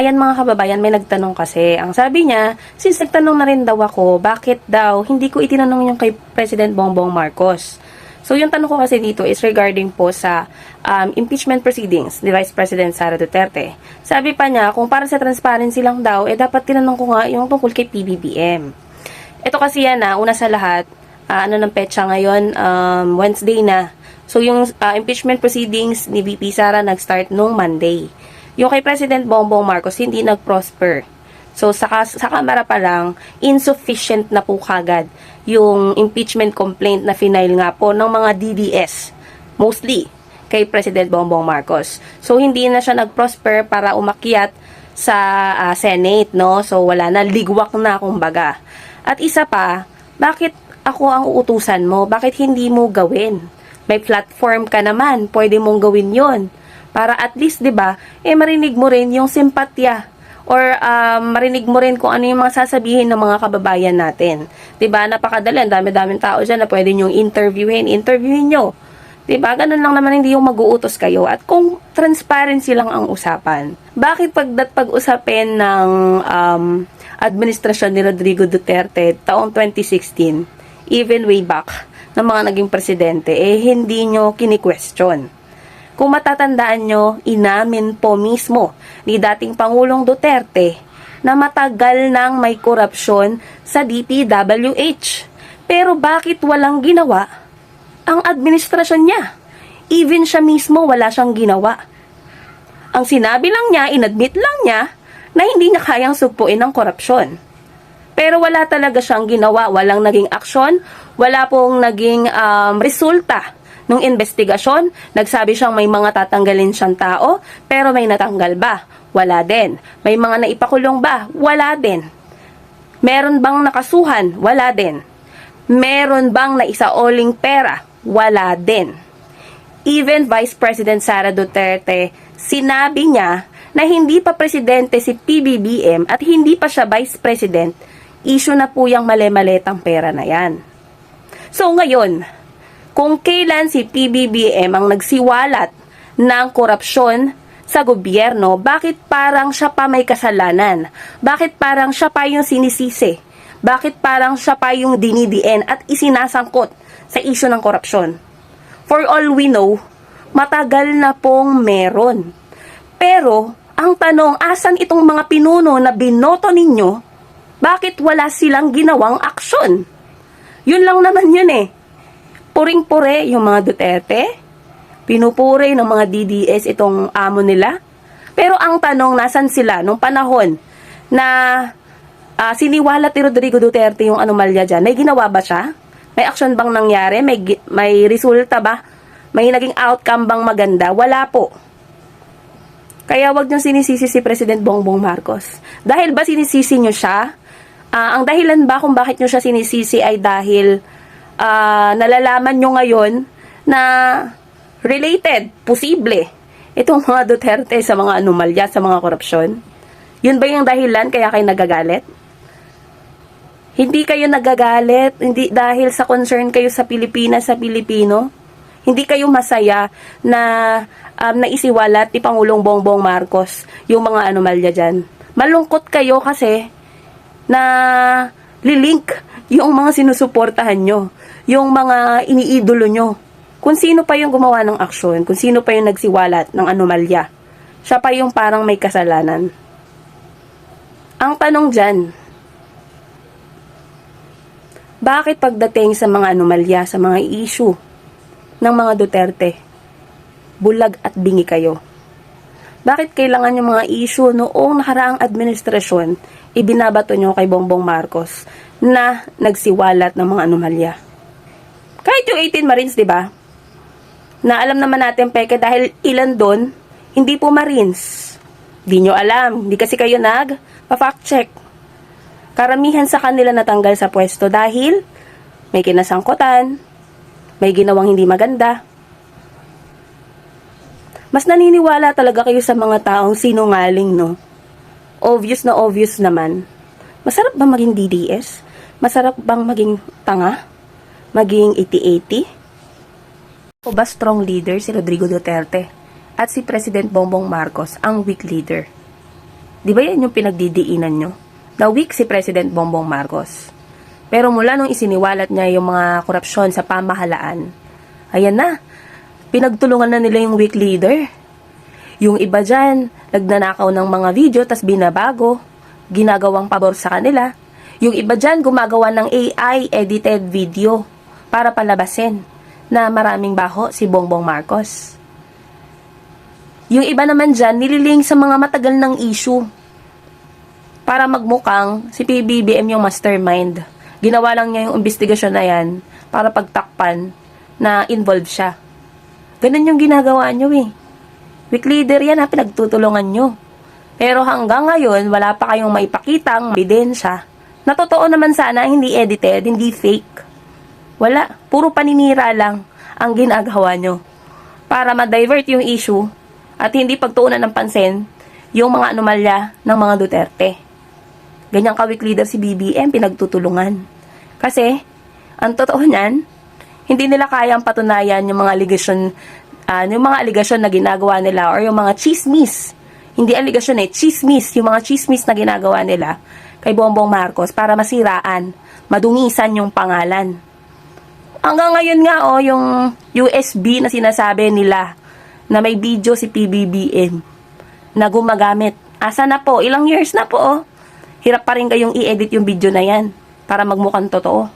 Ayan mga kababayan, may nagtanong kasi. Ang sabi niya, since nagtanong na rin daw ako, bakit daw hindi ko itinanong yung kay President Bongbong Marcos? So yung tanong ko kasi dito is regarding po sa impeachment proceedings ni Vice President Sara Duterte. Sabi pa niya, kung para sa transparency lang daw, dapat tinanong ko nga yung tungkol kay PBBM. Ito kasi yan una sa lahat, ano ng petsa ngayon, Wednesday na. So yung impeachment proceedings ni VP Sara nag-start nung Monday. Yung kay President Bongbong Marcos hindi nag-prosper. So sa kamera pa lang, insufficient na po kagad yung impeachment complaint na final nga po ng mga DDS, mostly kay President Bongbong Marcos. So hindi na siya nag-prosper para umakyat sa Senate, no? So wala na, ligwak na kumbaga. At isa pa, bakit ako ang uutusan mo? Bakit hindi mo gawin? May platform ka naman, pwede mong gawin yon para at least, 'di ba, marinig mo rin yung simpatya or marinig mo rin kung ano yung mga sasabihin ng mga kababayan natin. 'Di ba? Napakadali, ang dami-daming tao diyan na pwede niyo interviewin niyo. 'Di ba? Ganun lang naman, hindi yung mag-uutos kayo. At kung transparency lang ang usapan, bakit pag-usapin ng administrasyon ni Rodrigo Duterte taong 2016, even way back, ng mga naging presidente, hindi nyo kini-question? Kung matatandaan nyo, inamin po mismo ni dating Pangulong Duterte na matagal nang may korupsyon sa DPWH. Pero bakit walang ginawa ang administrasyon niya? Even siya mismo wala siyang ginawa. Ang sinabi lang niya, inadmit lang niya na hindi niya kayang sugpuin ang korupsyon. Pero wala talaga siyang ginawa, walang naging aksyon, wala pong naging resulta nung investigasyon. Nagsabi siyang may mga tatanggalin siyang tao, pero may natanggal ba? Wala din. May mga naipakulong ba? Wala din. Meron bang nakasuhan? Wala din. Meron bang naisaoling pera? Wala din. Even Vice President Sara Duterte, sinabi niya na hindi pa presidente si PBBM at hindi pa siya Vice President, issue na po yung mali-maletang pera na yan. So ngayon, kung kailan si PBBM ang nagsiwalat ng korupsyon sa gobyerno, bakit parang siya pa may kasalanan? Bakit parang siya pa yung sinisisi? Bakit parang siya pa yung dinidiin at isinasangkot sa issue ng korupsyon? For all we know, matagal na pong meron. Pero, ang tanong, asan itong mga pinuno na binoto ninyo? Bakit wala silang ginawang aksyon? Yun lang naman yun Puring-pure yung mga Duterte, pinupuri ng mga DDS itong amo nila. Pero ang tanong, nasan sila nung panahon na siniwalat ni Rodrigo Duterte yung anomalya dyan? May ginawa ba siya? May action bang nangyari? May resulta ba? May naging outcome bang maganda? Wala po. Kaya wag niyong sinisisi si President Bongbong Marcos. Dahil ba sinisisi niyo siya? Ang dahilan ba kung bakit niyo siya sinisisi ay dahil nalalaman nyo ngayon na related, posible, itong mga Duterte sa mga anomalya, sa mga korupsyon? Yun ba yung dahilan kaya kayo nagagalit? Hindi kayo nagagalit hindi dahil sa concern kayo sa Pilipinas, sa Pilipino? Hindi kayo masaya na naisiwalat ni Pangulong Bongbong Marcos yung mga anomalya dyan? Malungkot kayo kasi na lilink yung mga sinusuportahan nyo, yung mga iniidolo nyo. Kung sino pa yung gumawa ng aksyon, kung sino pa yung nagsiwalat ng anomalya, siya pa yung parang may kasalanan. Ang tanong dyan, bakit pagdating sa mga anomalya, sa mga issue ng mga Duterte, bulag at bingi kayo? Bakit kailangan yung mga issue noong nakaraang administrasyon, ibinabato nyo kay Bongbong Marcos na nagsiwalat ng mga anomalya? Kahit yung 18 Marines, di ba? Na alam naman natin peke dahil ilan doon, hindi po Marines. Di nyo alam, hindi kasi kayo nag-fact check. Karamihan sa kanila natanggal sa pwesto dahil may kinasangkutan, may ginawang hindi maganda. Mas naniniwala talaga kayo sa mga taong sinungaling, no? Obvious na obvious naman. Masarap ba maging DDS? Masarap bang maging tanga? Maging 80-80? O ba strong leader si Rodrigo Duterte at si President Bongbong Marcos ang weak leader? Di ba yan yung pinagdidiinan nyo? Na weak si President Bongbong Marcos. Pero mula nung isiniwalat niya yung mga korupsyon sa pamahalaan, ayan na, pinagtulungan na nila yung weak leader. Yung iba dyan, nagnanakaw ng mga video tas binabago, ginagawang pabor sa kanila. Yung iba dyan, gumagawa ng AI edited video para palabasin na maraming baho si Bongbong Marcos. Yung iba naman dyan, nililing sa mga matagal ng issue para magmukhang si PBBM yung mastermind. Ginawa lang niya yung investigasyon na yan para pagtakpan na involved siya. Ganun yung ginagawa nyo eh. Weak leader yan ha, pinagtutulungan nyo. Pero hanggang ngayon, wala pa kayong maipakitang ebidensya na totoo naman sana, hindi edited, hindi fake. Wala. Puro paninira lang ang ginagawa nyo para ma-divert yung issue at hindi pagtuunan ng pansin yung mga anomalya ng mga Duterte. Ganyang ka-weak leader si BBM, pinagtutulungan. Kasi, ang totoo niyan, hindi nila kayang patunayan yung mga aligasyon na ginagawa nila or yung mga chismis. Hindi aligasyon chismis. Yung mga chismis na ginagawa nila kay Bongbong Marcos para masiraan, madungisan yung pangalan. Hanggang ngayon nga, yung USB na sinasabi nila na may video si PBBM na gumagamit. Asa na po? Ilang years na po, Hirap pa rin kayong i-edit yung video na yan para magmukhang totoo.